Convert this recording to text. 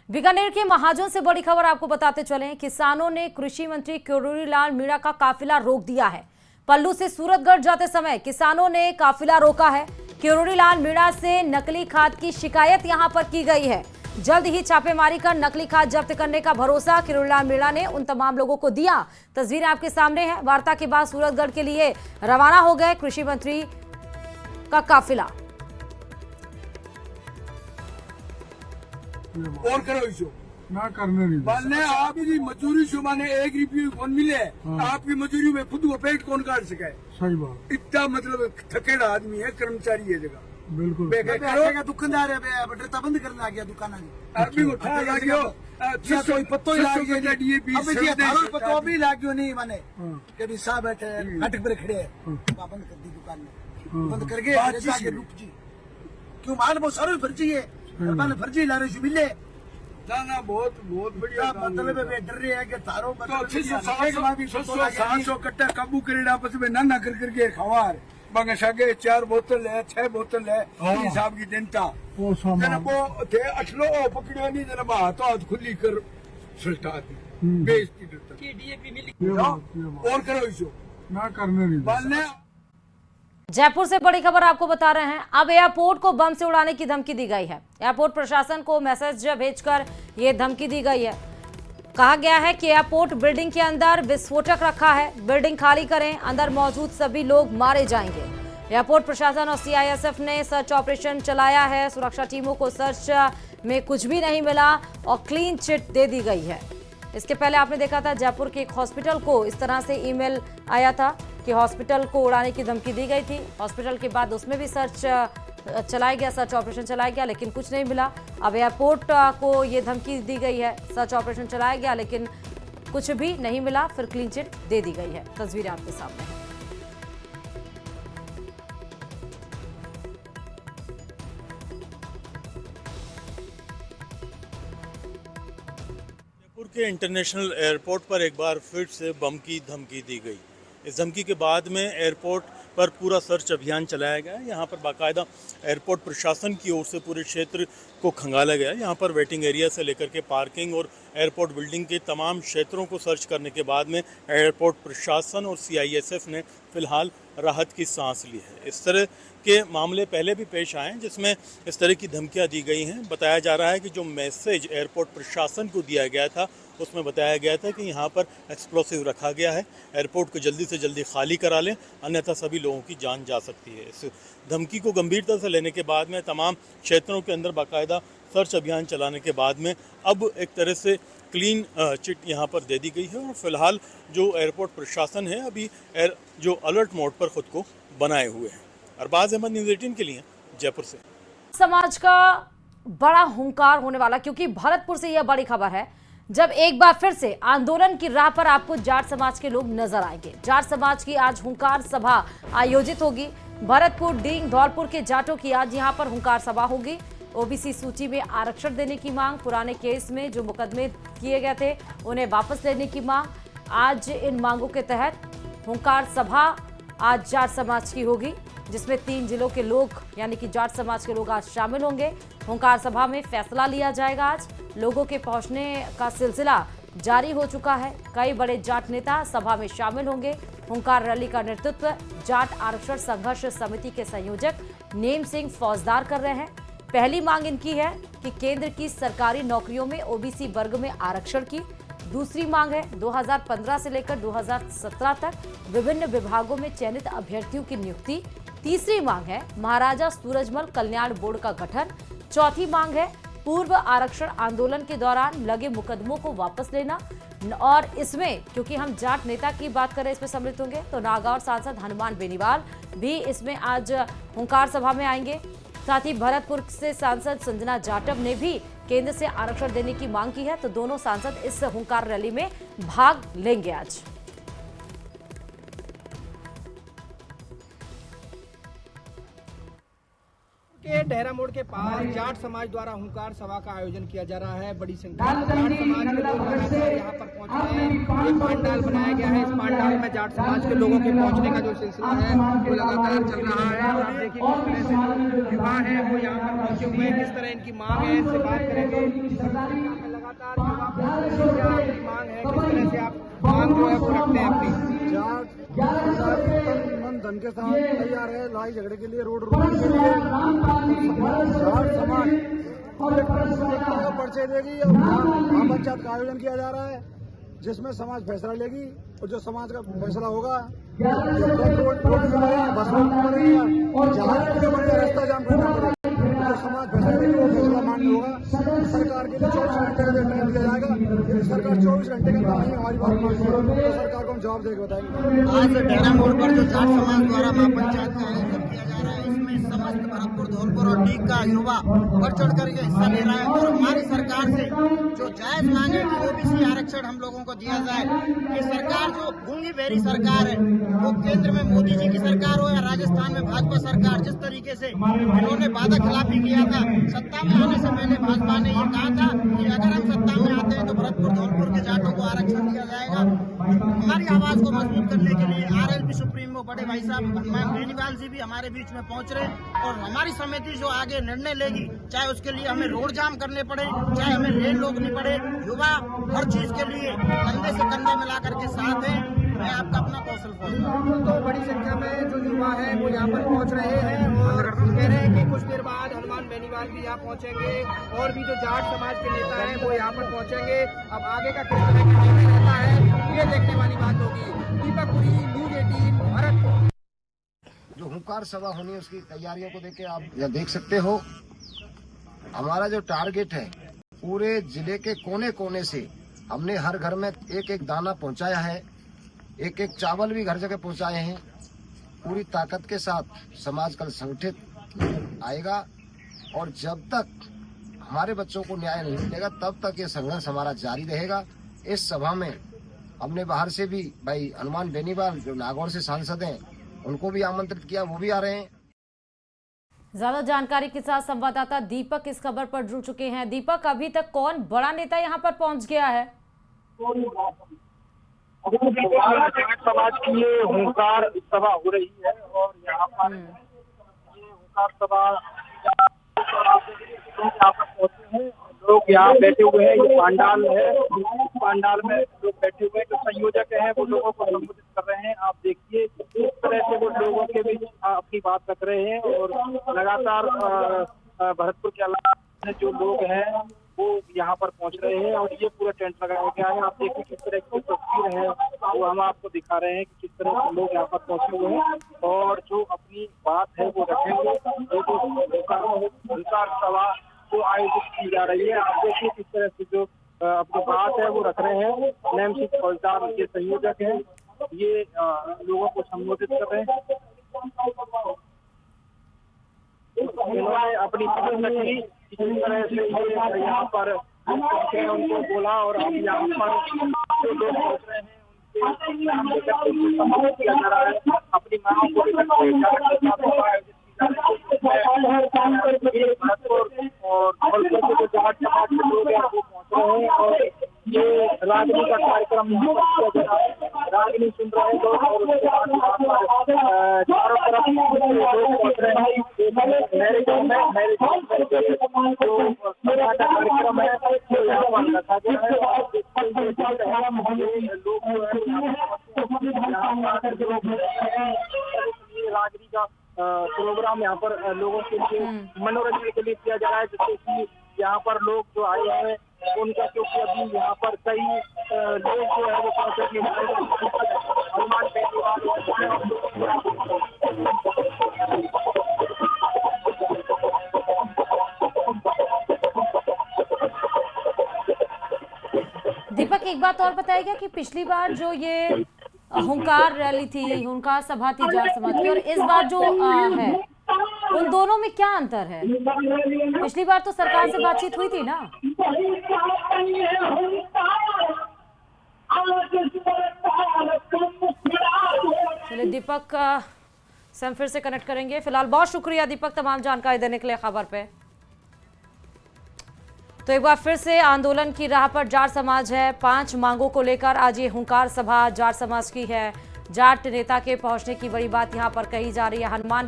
बीकानेर के महाजन से बड़ी खबर आपको बताते चलें। किसानों ने कृषि मंत्री किरोड़ी लाल मीणा का काफिला रोक दिया है। पल्लू से सूरतगढ़ जाते समय किसानों ने काफिला रोका है। किरोड़ी लाल मीणा से नकली खाद की शिकायत यहां पर की गई है। जल्द ही छापेमारी कर नकली खाद जब्त करने का भरोसा किरोड़ी लाल मीणा ने उन तमाम लोगों को दिया। तस्वीरें आपके सामने है। वार्ता के बाद सूरतगढ़ के लिए रवाना हो गए कृषि मंत्री का काफिला। और करो इसो ना करने नहीं बोलने आप ही मजदूरी से माने एक रुपये कौन मिले। आपकी मजदूरी में खुद को पेट कौन काट सके। सही बात। इतना मतलब थकेड़ा आदमी है, कर्मचारी है जगह बिल्कुल। दुकानदार है बटरता बंद करने आ गया दुकान अभी उठा लागियो पत्तो ही लाग गया पत्तो अभी लागियो नहीं माने कभी साहब बैठे नाटक पर खड़े बंद कर दी दुकान में बंद करके रुक जी क्यों मान वो सारे फर्जी है फर्जी ला रहे मिले ना बहुत बढ़िया मतलब डर रहे हैं कि तारो तो 700 कट्टा काबू करेड़ा बस में ना कर करके खवार बांगे सागे 4 बोतल है 6 बोतल है हिसाब की जनता वो सामान वो थे 8 लो पकड़ियो नहीं जना बा तो हाथ खुली कर सल्टा दी बेइज्जती करता की डीएपी मिली और करो इसो ना करने नहीं बोलने। जयपुर से बड़ी खबर आपको बता रहे हैं। अब एयरपोर्ट को बम से उड़ाने की धमकी दी गई है। एयरपोर्ट प्रशासन को मैसेज भेजकर यह धमकी दी गई है। कहा गया है कि एयरपोर्ट बिल्डिंग के अंदर विस्फोटक रखा है, बिल्डिंग खाली करें, अंदर मौजूद सभी लोग मारे जाएंगे। एयरपोर्ट प्रशासन और सीआईएसएफ ने सर्च ऑपरेशन चलाया है। सुरक्षा टीमों को सर्च में कुछ भी नहीं मिला और क्लीन चिट दे दी गई है। इसके पहले आपने देखा था जयपुर के एक हॉस्पिटल को इस तरह से ईमेल आया था कि हॉस्पिटल को उड़ाने की धमकी दी गई थी। हॉस्पिटल के बाद उसमें भी सर्च चलाया गया, सर्च ऑपरेशन चलाया गया, लेकिन कुछ नहीं मिला। अब एयरपोर्ट को ये धमकी दी गई है, सर्च ऑपरेशन चलाया गया लेकिन कुछ भी नहीं मिला, फिर क्लीन चिट दे दी गई है। तस्वीरें आपके सामने हैं। जयपुर के इंटरनेशनल एयरपोर्ट पर एक बार फिर से बम की धमकी दी गई। इस धमकी के बाद में एयरपोर्ट पर पूरा सर्च अभियान चलाया गया। यहाँ पर बाकायदा एयरपोर्ट प्रशासन की ओर से पूरे क्षेत्र को खंगाला गया। यहाँ पर वेटिंग एरिया से लेकर के पार्किंग और एयरपोर्ट बिल्डिंग के तमाम क्षेत्रों को सर्च करने के बाद में एयरपोर्ट प्रशासन और सीआईएसएफ ने फिलहाल राहत की सांस ली है। इस तरह के मामले पहले भी पेश आए हैं जिसमें इस तरह की धमकियां दी गई हैं। बताया जा रहा है कि जो मैसेज एयरपोर्ट प्रशासन को दिया गया था उसमें बताया गया था कि यहाँ पर एक्सप्लोसिव रखा गया है, एयरपोर्ट को जल्दी से जल्दी खाली करा लें अन्यथा सभी लोगों की जान जा सकती है। इस धमकी को गंभीरता से लेने के बाद में तमाम क्षेत्रों के अंदर बाकायदा सर्च अभियान चलाने के बाद में अब एक तरह से क्लीन चिट यहाँ पर दे दी गई है और फिलहाल जो एयरपोर्ट प्रशासन है अभी जो अलर्ट मोड पर खुद को बनाए हुए हैं। अरबाज अहमद, न्यूज़ 18 के लिए जयपुर से। समाज का बड़ा हुंकार होने वाला, क्योंकि भरतपुर से यह बड़ी खबर है जब एक बार फिर से आंदोलन की राह पर आपको जाट समाज के लोग नजर आएंगे। जाट समाज की आज हुंकार सभा आयोजित होगी। भरतपुर, डींग, धौलपुर के जाटों की आज यहां पर हुंकार सभा होगी। ओबीसी सूची में आरक्षण देने की मांग, पुराने केस में जो मुकदमे किए गए थे उन्हें वापस लेने की मांग, आज इन मांगों के तहत हुंकार सभा आज जाट समाज की होगी जिसमें 3 जिलों के लोग यानी कि जाट समाज के लोग आज शामिल होंगे। हुंकार सभा में फैसला लिया जाएगा। आज लोगों के पहुंचने का सिलसिला जारी हो चुका है। कई बड़े जाट नेता सभा में शामिल होंगे। हुंकार रैली का नेतृत्व जाट आरक्षण संघर्ष समिति के संयोजक नेम सिंह फौजदार कर रहे हैं। पहली मांग इनकी है कि केंद्र की सरकारी नौकरियों में ओबीसी वर्ग में आरक्षण की। दूसरी मांग है 2015 से लेकर 2017 तक विभिन्न विभागों में चयनित अभ्यर्थियों की नियुक्ति। तीसरी मांग है महाराजा सूरजमल कल्याण बोर्ड का गठन। चौथी मांग है पूर्व आरक्षण आंदोलन के दौरान लगे मुकदमों को वापस लेना। और इसमें क्योंकि हम जाट नेता की बात करें इसमें सम्मिलित होंगे तो नागौर सांसद हनुमान बेनीवाल भी इसमें आज हुंकार सभा में आएंगे। साथ ही भरतपुर से सांसद संजना जाटव ने भी केंद्र से आरक्षण देने की मांग की है, तो दोनों सांसद इस हुंकार रैली में भाग लेंगे। आज के डेहरा मोड़ के पास जाट समाज द्वारा हुंकार सभा का आयोजन किया जा रहा है। बड़ी संख्या में जाट समाज के लोग यहाँ पर पहुंच रहे हैं। ये पंडाल बनाया गया है। इस पंडाल में जाट समाज के लोगों के पहुंचने का जो सिलसिला है वो लगातार चल रहा है। और आप देखिए युवा है वो यहाँ पर पहुंचे हुए हैं। किस तरह इनकी मांग है इनसे बात करेंगे। जो है वो रखते हैं अपनी। जाट मन धन के साथ तैयार है लड़ाई झगड़े के लिए, रोड रोड के लिए। जाट समाज पर्चे देगी और महापंचायत का आयोजन किया जा रहा है, जिसमें समाज फैसला लेगी और जो समाज का फैसला होगा बस और जहाज रास्ता जाम करना पड़ेगा, जो समाज फैसला लेगी वो फैसला मान्य होगा। सरकार के लिए 24 घंटे का डेडलाइन दिया जाएगा। यदि सरकार 24 घंटे के अंदर नहीं हमारी बात मानती तो सरकार को हम जवाब देकर बताएंगे। आज डेरा मोड़ पर जो जाट समाज द्वारा महापंचायत का आयोजन किया जा रहा है, इसमें समस्त भरतपुर, धौलपुर और डीग का युवा बढ़ चढ़ करके हिस्सा ले रहा है और हमारी सरकार से जो जायज मांग है कि ओबीसी आरक्षण हम लोगों को दिया जाए। ये सरकार जो गूंगी बहरी सरकार है, वो केंद्र में मोदी जी की सरकार हो या राजस्थान में भाजपा सरकार, जिस तरीके से इन्होंने वादा खिलाफी किया था, सत्ता में आने से पहले भाजपा ने ये कहा था कि अगर हम सत्ता में आते हैं तो भरतपुर, धौलपुर के जाटों को आरक्षण दिया जाएगा। हमारी आवाज को मजबूत करने के लिए आरएलपी सुप्रीमो बड़े भाई साहब हनुमान बेनीवाल जी भी हमारे बीच में पहुंच रहे और हमारी समिति जो आगे निर्णय लेगी, चाहे उसके लिए हमें रोड जाम करने पड़े, चाहे हमें रेल रोकनी पड़े, युवा हर चीज के लिए कंधे से कंधे मिला करके साथ है। मैं आपका अपना कौशल तो बड़ी संख्या में जो युवा है वो यहाँ पर पहुँच रहे हैं और कह रहे हैं कि कुछ देर बाद हनुमान बेनीवाल भी यहाँ पहुँचेंगे और भी जो जाट समाज के नेता हैं वो यहाँ पर पहुँचेंगे। अब आगे का किस तरह का निर्णय रहता है ये देखने वाली बात होगी। दीपक पुरी, न्यूज 18, भरतपुर। जो हुंकार सभा होनी है उसकी तैयारियों को देख आप यह देख सकते हो। हमारा जो टारगेट है, पूरे जिले के कोने कोने से हमने हर घर में एक एक दाना पहुंचाया है, एक एक चावल भी घर जगह पहुंचाए हैं। पूरी ताकत के साथ समाज कल संगठित आएगा और जब तक हमारे बच्चों को न्याय नहीं मिलेगा तब तक ये संघर्ष हमारा जारी रहेगा। इस सभा में हमने बाहर से भी भाई हनुमान बेनीवाल जो नागौर से सांसद हैं उनको भी आमंत्रित किया, वो भी आ रहे हैं। ज्यादा जानकारी के साथ संवाददाता दीपक इस खबर पर जुड़ चुके हैं। दीपक, अभी तक कौन बड़ा नेता यहाँ पर पहुंच गया है? जाट समाज की ये हुंकार सभा हो रही है और यहाँ पर ये हुंकार सभा यहाँ पर पहुंचे हैं, लोग यहाँ बैठे हुए हैं। ये पंडाल है, पंडाल में लोग बैठे हुए हैं, जो संयोजक हैं वो लोगों को संबोधित कर रहे हैं। आप देखिए किस तरह से वो लोगों के बीच अपनी बात रख रहे हैं और लगातार भरतपुर के अलावा जो लोग हैं वो यहाँ पर पहुंच रहे हैं और ये पूरा टेंट लगाया गया है। आप देखिए किस तरह की तस्वीर है वो हम आपको दिखा रहे हैं कि किस तरह से लोग यहाँ पर पहुंचे हुए हैं और जो अपनी बात है वो रखेंगे। वो जो हुंकार सभा जो आयोजित की जा रही है, आप देखिए किस तरह से जो अपनी बात है वो रख रहे हैं। नेमसिंह फौजदार ये संयोजक है, ये लोगों को संबोधित कर रहे हैं। इन्होंने अपनी पसंद रखी किस तरह से ये यहाँ पर उनको बोला और अब यहाँ पर जो लोग पहुँच रहे हैं उनके नाम लेकर के सम्मानित किया जा रहा है। अपनी मांगों को लेकर और धौलपुर के जो जाट समाज के लोग हैं वो पहुँच रहे हैं और ये रागनी का कार्यक्रम यहाँ पर किया जा रहा है। रागनी सुन रहे हैं लोग और उसके बाद चारों तरफ लोग पहुँच रहे हैं। मैरिजोन में जो सभा का कार्यक्रम है वो यहाँ पर रखा गया है। रागनी का प्रोग्राम यहाँ पर लोगों के लिए मनोरंजन के लिए किया जा रहा है, जिससे कि यहाँ पर लोग जो आए हैं उनका, क्योंकि अभी यहाँ पर कई लोग जो है वो पहुंचे हनुमान बेनीवाल दीपक, एक बात और बताइएगा कि पिछली बार जो ये हुंकार रैली थी, हुंकार सभा थी जाट समाज की, और इस बार जो है उन दोनों में क्या अंतर है? पिछली बार तो सरकार से बातचीत हुई थी ना? चलिए दीपक से हम फिर से कनेक्ट करेंगे। फिलहाल बहुत शुक्रिया दीपक तमाम जानकारी देने के लिए खबर पे। तो एक बार फिर से आंदोलन की राह पर जाट समाज है। 5 मांगों को लेकर आज ये हुंकार सभा जाट समाज की है। जाट नेता के पहुंचने की बड़ी बात यहां पर कही जा रही है। हनुमान